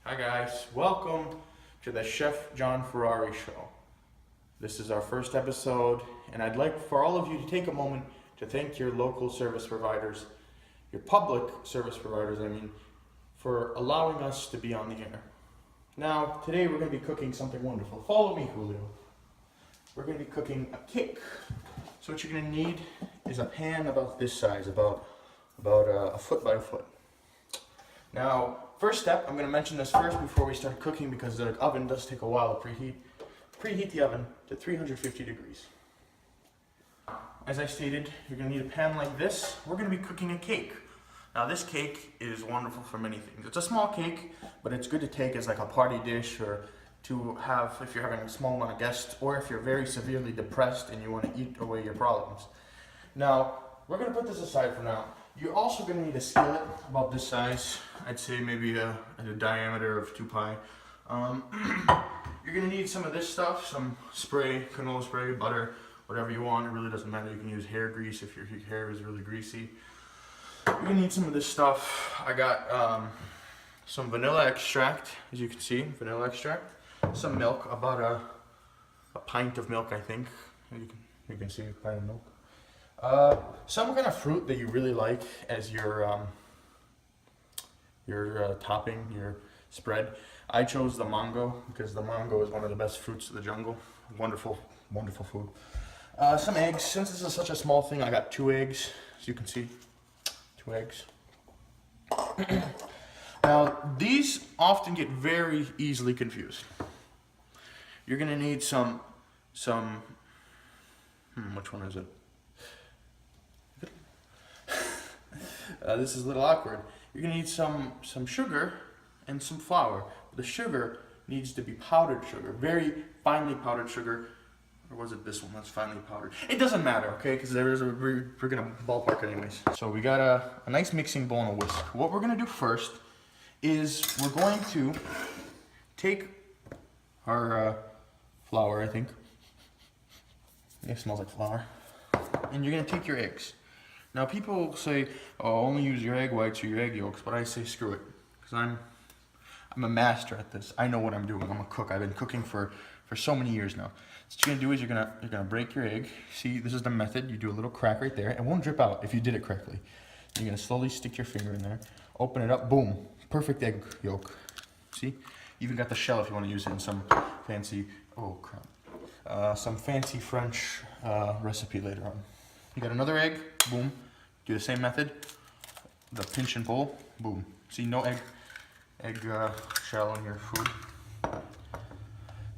Hi guys, welcome to the Chef Jon Ferrari show. This is our first episode, and I'd like for all of you to take a moment to thank your local service providers, your public service providers, for allowing us to be on the air. Now, today we're going to be cooking something wonderful. Follow me, Julio. We're going to be cooking a cake. So what you're going to need is a pan about this size, about a foot by a foot. Now, first step, I'm going to mention this first before we start cooking because the oven does take a while to preheat. Preheat the oven to 350 degrees. As I stated, you're going to need a pan like this. We're going to be cooking a cake. Now, this cake is wonderful for many things. It's a small cake, but it's good to take as like a party dish or to have if you're having a small amount of guests or if you're very severely depressed and you want to eat away your problems. Now, we're going to put this aside for now. You're also going to need a skillet about this size. I'd say maybe a diameter of 2 pi. You're going to need some of this stuff, some spray, canola spray, butter, whatever you want. It really doesn't matter. You can use hair grease if your hair is really greasy. You're going to need some of this stuff. I got some vanilla extract, as you can see, vanilla extract. Some milk, about a pint of milk, I think. You can see a pint of milk. Some kind of fruit that you really like as your topping, your spread. I chose the mango because the mango is one of the best fruits of the jungle. Wonderful, wonderful food. Some eggs. Since this is such a small thing, I got 2 eggs, as you can see. 2 eggs. Now, these often get very easily confused. You're gonna need some. Which one is it? This is a little awkward. You're gonna need some sugar and some flour. The sugar needs to be powdered sugar, very finely powdered sugar. Or was it this one that's finely powdered? It doesn't matter, okay? Because we're gonna ballpark anyways. So we got a nice mixing bowl and a whisk. What we're gonna do first is we're going to take our flour, I think. It smells like flour. And you're gonna take your eggs. Now people say, oh, only use your egg whites or your egg yolks, but I say screw it. Because I'm a master at this. I know what I'm doing. I'm a cook. I've been cooking for so many years now. So what you're gonna do is you're gonna break your egg. See, this is the method. You do a little crack right there. It won't drip out if you did it correctly. You're gonna slowly stick your finger in there, open it up, boom, perfect egg yolk. See, you even got the shell if you want to use it in some fancy, some fancy French recipe later on. You got another egg, boom. Do the same method. The pinch and pull, boom. See, no egg shell on your food.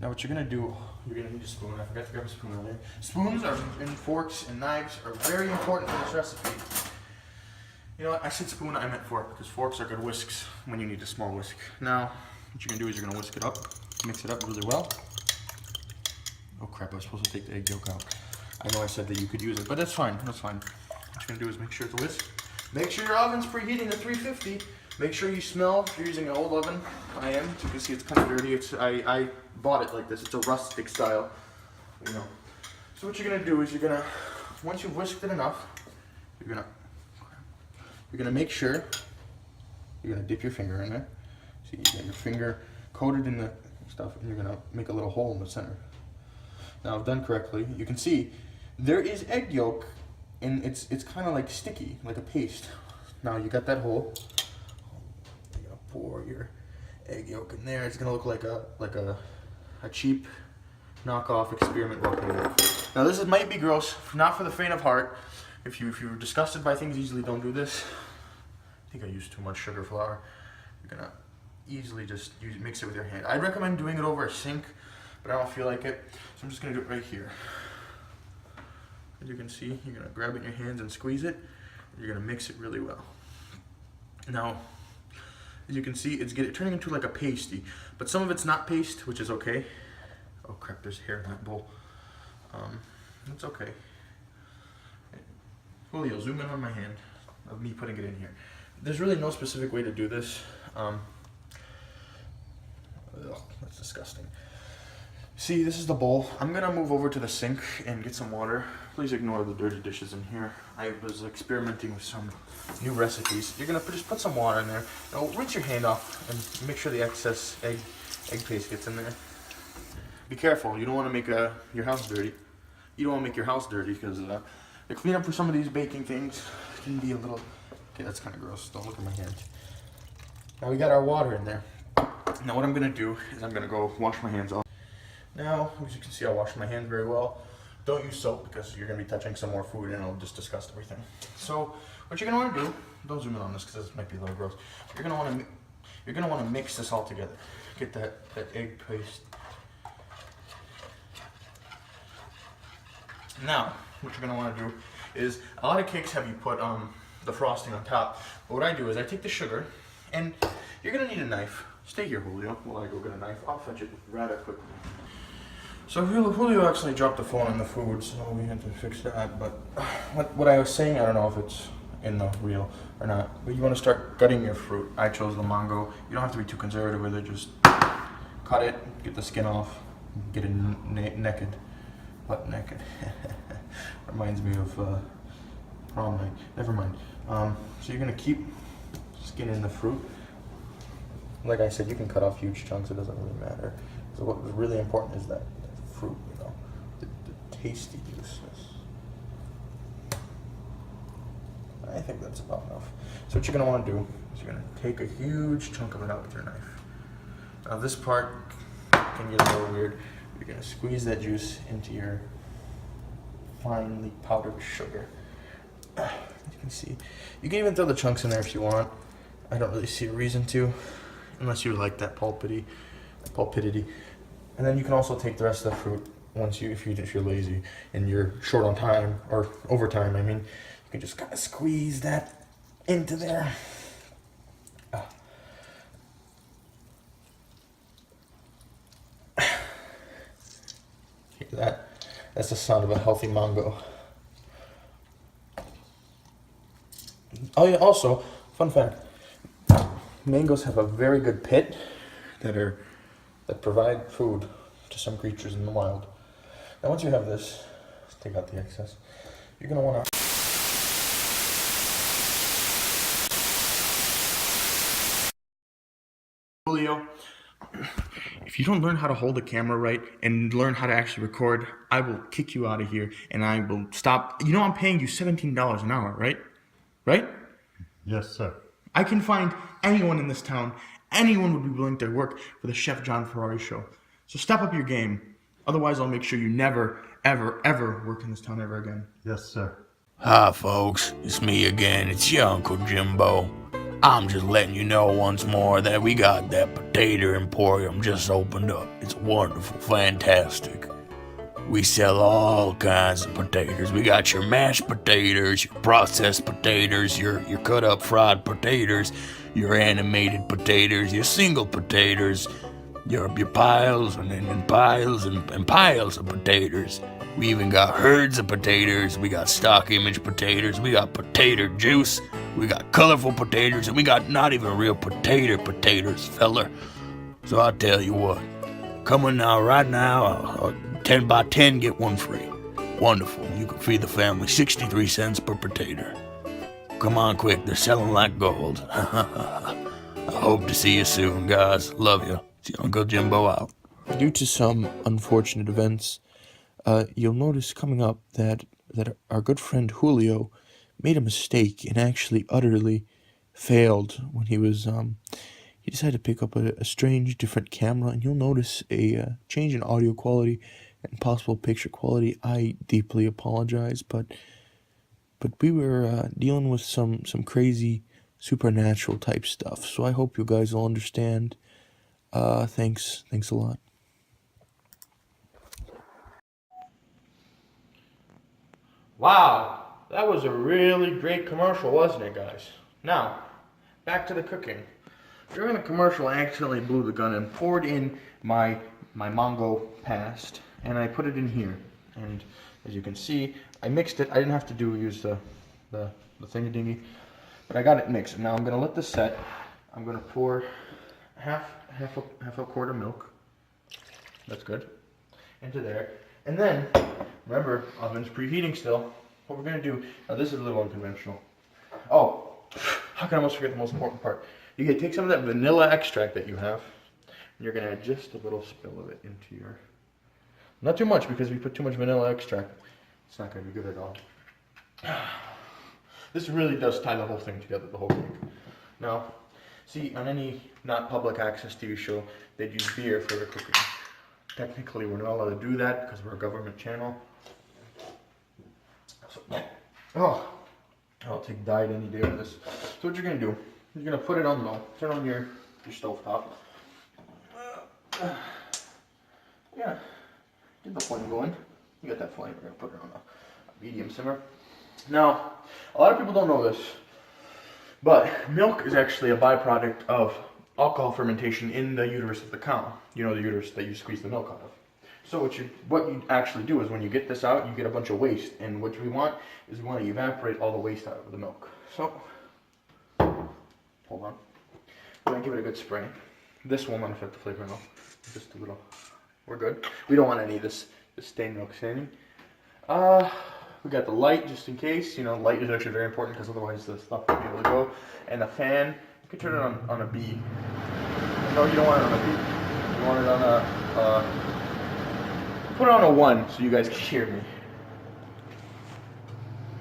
Now what you're gonna do, you're gonna need a spoon. I forgot to grab a spoon earlier. Spoons and forks and knives are very important for this recipe. You know what, I said spoon, I meant fork, because forks are good whisks when you need a small whisk. Now, what you're gonna do is you're gonna whisk it up, mix it up really well. Oh crap, I was supposed to take the egg yolk out. I know I said that you could use it, but that's fine, that's fine. What you're gonna do is make sure it's a whisk. Make sure your oven's preheating to 350. Make sure you smell, if you're using an old oven, I am, as you can see it's kind of dirty. I bought it like this, it's a rustic style, you know. So what you're gonna do is once you've whisked it enough, you're gonna make sure, you're gonna dip your finger in there. See, you get your finger coated in the stuff, and you're gonna make a little hole in the center. Now, if done correctly, you can see there is egg yolk, and it's kind of like sticky, like a paste. Now you got that hole. You're gonna pour your egg yolk in there. It's gonna look like a cheap knockoff experiment volcano. Now this might be gross, not for the faint of heart. If you're disgusted by things easily, don't do this. I think I used too much sugar flour. You're gonna easily just mix it with your hand. I'd recommend doing it over a sink, but I don't feel like it, so I'm just gonna do it right here. As you can see, you're gonna grab it in your hands and squeeze it. And you're gonna mix it really well. Now, as you can see, it's turning into like a pasty, but some of it's not paste, which is okay. Oh crap, there's hair in that bowl. It's okay. Julio, zoom in on my hand of me putting it in here. There's really no specific way to do this. Ugh, that's disgusting. See, this is the bowl. I'm gonna move over to the sink and get some water. Please ignore the dirty dishes in here. I was experimenting with some new recipes. You're gonna just put some water in there. Now, rinse your hand off and make sure the excess egg paste gets in there. Be careful. You don't want to make your house dirty. You don't want to make your house dirty because the cleanup for some of these baking things can be a little. Okay, that's kind of gross. Don't look at my hand. Now we got our water in there. Now what I'm gonna do is I'm gonna go wash my hands off. Now, as you can see, I washed my hands very well. Don't use soap because you're gonna be touching some more food and it'll just disgust everything. So what you're gonna want to do, don't zoom in on this because this might be a little gross. You're gonna want to mix this all together. Get that egg paste. Now, what you're gonna want to do is a lot of cakes have you put the frosting on top. But what I do is I take the sugar, and you're gonna need a knife. Stay here, Julio, while I go get a knife. I'll fetch it rather quickly. So Julio actually dropped the phone on the food, so we had to fix that. But what I was saying, I don't know if it's in the reel or not. But you want to start gutting your fruit. I chose the mango. You don't have to be too conservative with it. Just cut it, get the skin off, get it naked. Butt naked. Reminds me of prom night. Never mind. So you're gonna keep skinning the fruit. Like I said, you can cut off huge chunks. It doesn't really matter. So what's really important is that fruit, you know, the tasty juiceness. I think that's about enough. So what you're gonna want to do is you're gonna take a huge chunk of it out with your knife. Now this part can get a little weird. You're gonna squeeze that juice into your finely powdered sugar. As you can see, you can even throw the chunks in there if you want. I don't really see a reason to, unless you like that pulpidity. And then you can also take the rest of the fruit if you're lazy and you're short on time or overtime. I mean, you can just kind of squeeze that into there. Hear that? That's the sound of a healthy mango. Oh yeah, also, fun fact. Mangoes have a very good pit that provide food to some creatures in the wild. Now once you have this, let's take out the excess. You're gonna wanna Julio, if you don't learn how to hold the camera right and learn how to actually record, I will kick you out of here and I will stop. You know I'm paying you $17 an hour, right? Right? Yes, sir. I can find anyone in this town. Anyone would be willing to work for the Chef Jon Ferrari show. So step up your game. Otherwise, I'll make sure you never, ever, ever work in this town ever again. Yes, sir. Hi, folks. It's me again. It's your Uncle Jimbo. I'm just letting you know once more that we got that potato emporium just opened up. It's wonderful, fantastic. We sell all kinds of potatoes. We got your mashed potatoes, your processed potatoes, your cut up fried potatoes, your animated potatoes, your single potatoes, your piles and piles and piles of potatoes. We even got herds of potatoes. We got stock image potatoes. We got potato juice. We got colorful potatoes, and we got not even real potatoes, feller. So I'll tell you what, coming now, right now, 10 by 10, get one free. Wonderful. You can feed the family 63 cents per potato. Come on quick, they're selling like gold. I hope to see you soon, guys. Love you. It's your Uncle Jimbo out. Due to some unfortunate events, you'll notice coming up that our good friend Julio made a mistake and actually utterly failed when he decided to pick up a strange different camera, and you'll notice a change in audio quality and possible picture quality. I deeply apologize, but we were dealing with some crazy supernatural type stuff, so I hope you guys will understand. Thanks a lot. Wow, that was a really great commercial, wasn't it, guys? Now, back to the cooking. During the commercial, I accidentally blew the gun and poured in my mango paste, and I put it in here. And as you can see, I mixed it. I didn't have to use the thingy-dingy, but I got it mixed. Now I'm gonna let this set. I'm gonna pour half a quart of milk. That's good. Into there, and then remember, oven's preheating still. What we're gonna do now? This is a little unconventional. Oh, how can I almost forget the most important part? You can take some of that vanilla extract that you have, and you're gonna add just a little spill of it into your. Not too much, because if you put too much vanilla extract, it's not gonna be good at all. This really does tie the whole thing together, the whole cake. Now, see, on any not public access TV show, they'd use beer for their cooking. Technically, we're not allowed to do that because we're a government channel. So, oh, I'll take diet any day of this. So what you're gonna do, you're gonna put it on low, turn on your stove top. Yeah, get the flame going. You got that flame, we're gonna put it on a medium simmer. Now, a lot of people don't know this, but milk is actually a byproduct of alcohol fermentation in the uterus of the cow. You know, the uterus that you squeeze the milk out of. So what you actually do is when you get this out, you get a bunch of waste. And what we want is we want to evaporate all the waste out of the milk. So, hold on. We're going to give it a good spray. This will not affect the flavor at all. Just a little. We're good. We don't want any of this stained milk staining. We got the light just in case. You know, light is actually very important because otherwise the stuff won't be able to go. And the fan, you can turn it on a B. No, you don't want it on a B. You want it on a, put it on a 1 so you guys can hear me.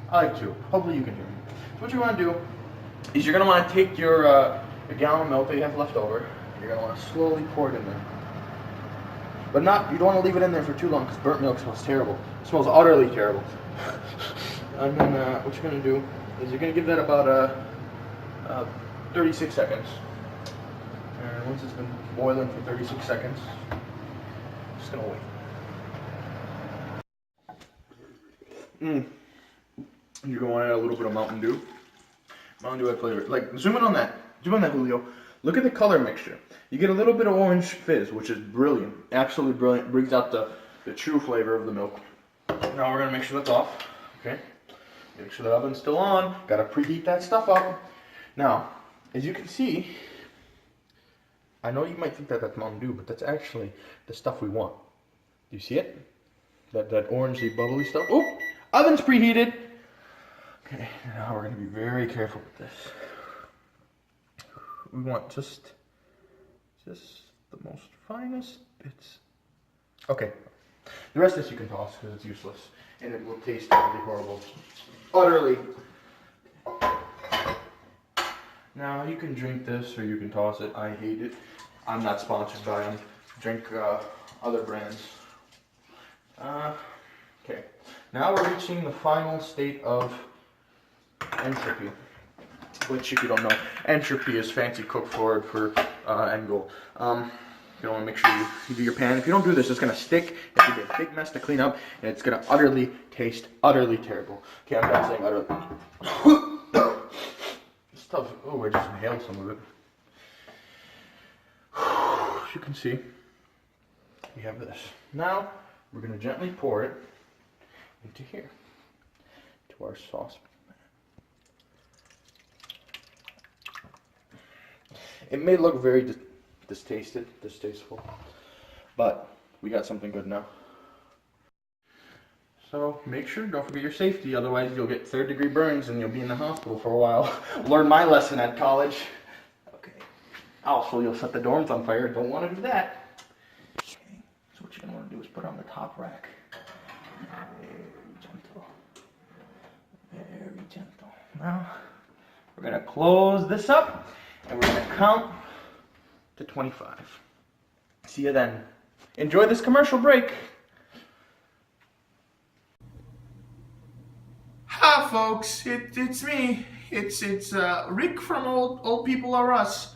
I like to. Hopefully you can hear me. So what you want to do is you're going to want to take your gallon of milk that you have left over. And you're going to want to slowly pour it in there. But you don't want to leave it in there for too long because burnt milk smells terrible. It smells utterly terrible. And then what you're going to do is you're going to give that about 36 seconds. And once it's been boiling for 36 seconds, just going to wait. You're going to add a little bit of Mountain Dew. Mountain Dew, I flavor. Like, zoom in on that, Julio. Look at the color mixture. You get a little bit of orange fizz, which is brilliant. Absolutely brilliant. Brings out the true flavor of the milk. Now we're going to make sure that's off. Okay. Make sure the oven's still on. Got to preheat that stuff up. Now, as you can see, I know you might think that that's Mountain Dew, but that's actually the stuff we want. Do you see it? That orangey, bubbly stuff. Oh, oven's preheated. Okay, now we're going to be very careful with this. We want just the most finest bits. Okay, the rest of this you can toss because it's useless and it will taste utterly horrible. Utterly. Now you can drink this or you can toss it. I hate it. I'm not sponsored by them. Drink other brands. Okay, now we're reaching the final state of entropy. Which, if you don't know, entropy is fancy cook forward for end goal. You want to make sure you do your pan. If you don't do this, it's going to stick. It's going to be a big mess to clean up, and it's going to taste utterly terrible. Okay, I'm not saying utterly. This stuff, oh, I just inhaled some of it. As you can see, we have this. Now, we're going to gently pour it into here, to our sauce. It may look very distasteful, but we got something good now. So make sure, don't forget your safety, otherwise you'll get 3rd-degree burns and you'll be in the hospital for a while. Learn my lesson at college. Okay. Also, you'll set the dorms on fire. Don't want to do that. Okay, so what you're going to want to do is put it on the top rack. Very gentle. Very gentle. Now, we're going to close this up, and we're going to count to 25. See you then. Enjoy this commercial break. Hi, folks. It's me. It's Rick from Old People Are Us.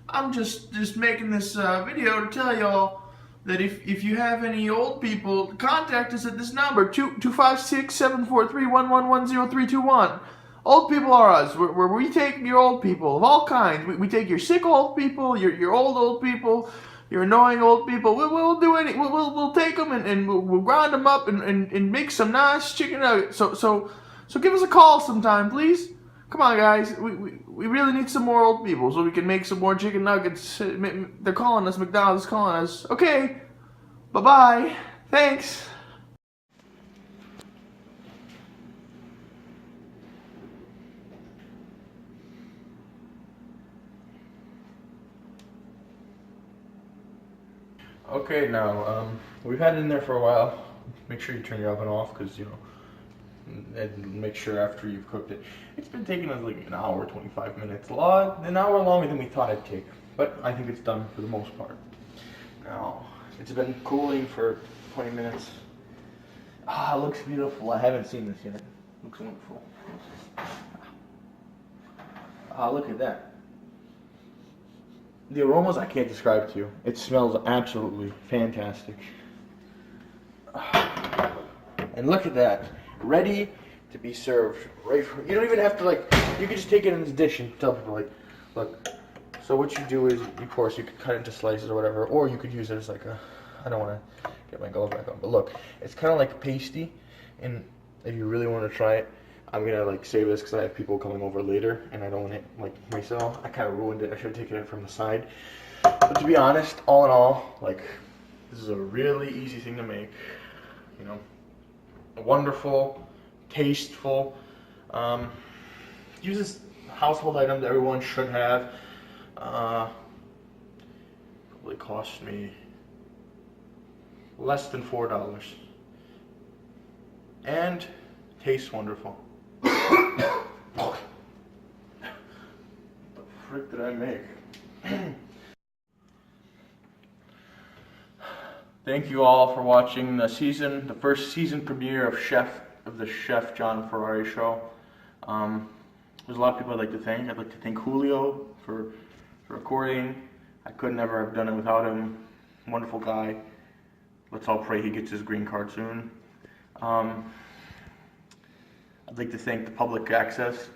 I'm just making this video to tell y'all that if you have any old people, contact us at this number 256-743-1110-321. Old People Are Us, where we take your old people of all kinds. We take your sick old people, your old people, your annoying old people. We'll do any. We'll take them and we'll grind them up and make some nice chicken nuggets. So give us a call sometime, please. Come on, guys. We really need some more old people so we can make some more chicken nuggets. They're calling us. McDonald's is calling us. Okay. Bye-bye. Thanks. Okay, now, we've had it in there for a while. Make sure you turn your oven off, because, you know, and make sure after you've cooked it. It's been taking us like an hour, 25 minutes. An hour longer than we thought it'd take, but I think it's done for the most part. Now, it's been cooling for 20 minutes. Ah, it looks beautiful. I haven't seen this yet. It looks wonderful. Ah, look at that. The aromas I can't describe to you. It smells absolutely fantastic. And look at that. Ready to be served. Right from, you don't even have to, like, you can just take it in this dish and tell people, like, look. So what you do is, of course, you could cut it into slices or whatever, or you could use it as like a, I don't want to get my gloves back on, but look, it's kind of like pasty, and if you really want to try it, I'm going to, like, save this because I have people coming over later, and I don't want it, like, myself. I kind of ruined it. I should have taken it from the side. But to be honest, all in all, like, this is a really easy thing to make, you know. Wonderful, tasteful, uses household items everyone should have. Probably cost me less than $4 and tastes wonderful. What the frick did I make? Thank you all for watching the first season premiere of the Chef Jon Ferrari show. There's a lot of people I'd like to thank. I'd like to thank Julio for recording. I could never have done it without him. Wonderful guy. Let's all pray he gets his green card soon. I'd like to thank the public access,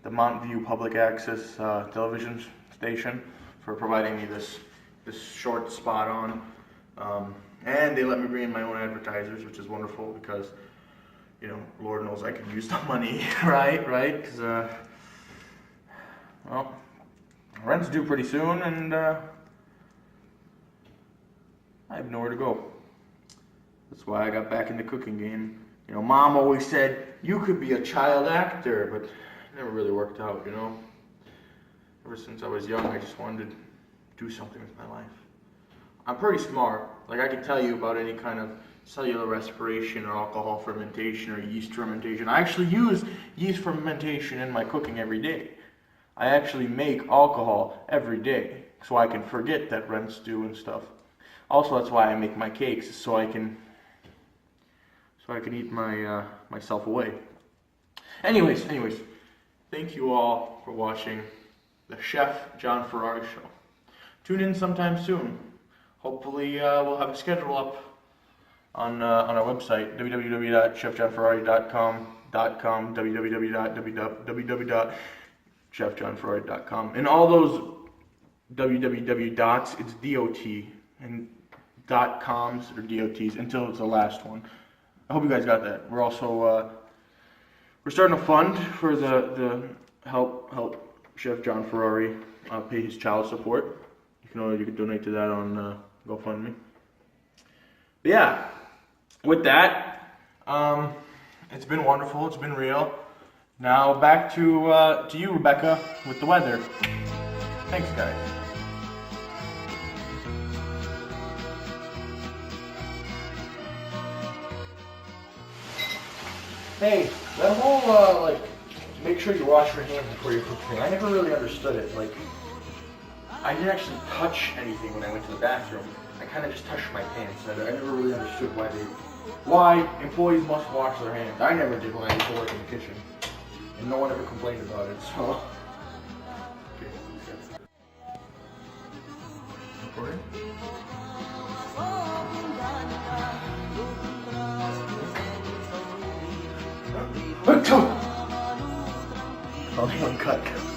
the Mountain View Public Access television station for providing me this short spot on. And they let me bring in my own advertisers, which is wonderful because, you know, Lord knows I could use the money, right? Because, well, rent's due pretty soon, and I have nowhere to go. That's why I got back in the cooking game. You know, Mom always said, you could be a child actor, but it never really worked out, you know. Ever since I was young, I just wanted to do something with my life. I'm pretty smart. Like, I can tell you about any kind of cellular respiration or alcohol fermentation or yeast fermentation. I actually use yeast fermentation in my cooking every day. I actually make alcohol every day so I can forget that rent's due and stuff. Also, that's why I make my cakes, so I can eat myself away. Anyways, thank you all for watching the Chef Jon Ferrari show. Tune in sometime soon. Hopefully, we'll have a schedule up on our website, www.chefjonferrari.com, www.chefjonferrari.com. And all those www dots, it's DOT, and .coms or DOTs until it's the last one. I hope you guys got that. We're also we're starting a fund for the help Chef Jon Ferrari pay his child support. You can donate to that on GoFundMe. But yeah, with that, it's been wonderful. It's been real. Now back to you, Rebecca, with the weather. Thanks, guys. Hey, that whole, like, make sure you wash your hands before you cook thing. I never really understood it. Like, I didn't actually touch anything when I went to the bathroom. I kind of just touched my pants. I never really understood why employees must wash their hands. I never did when I used to work in the kitchen. And no one ever complained about it, so. Okay, recording? Oh, cut.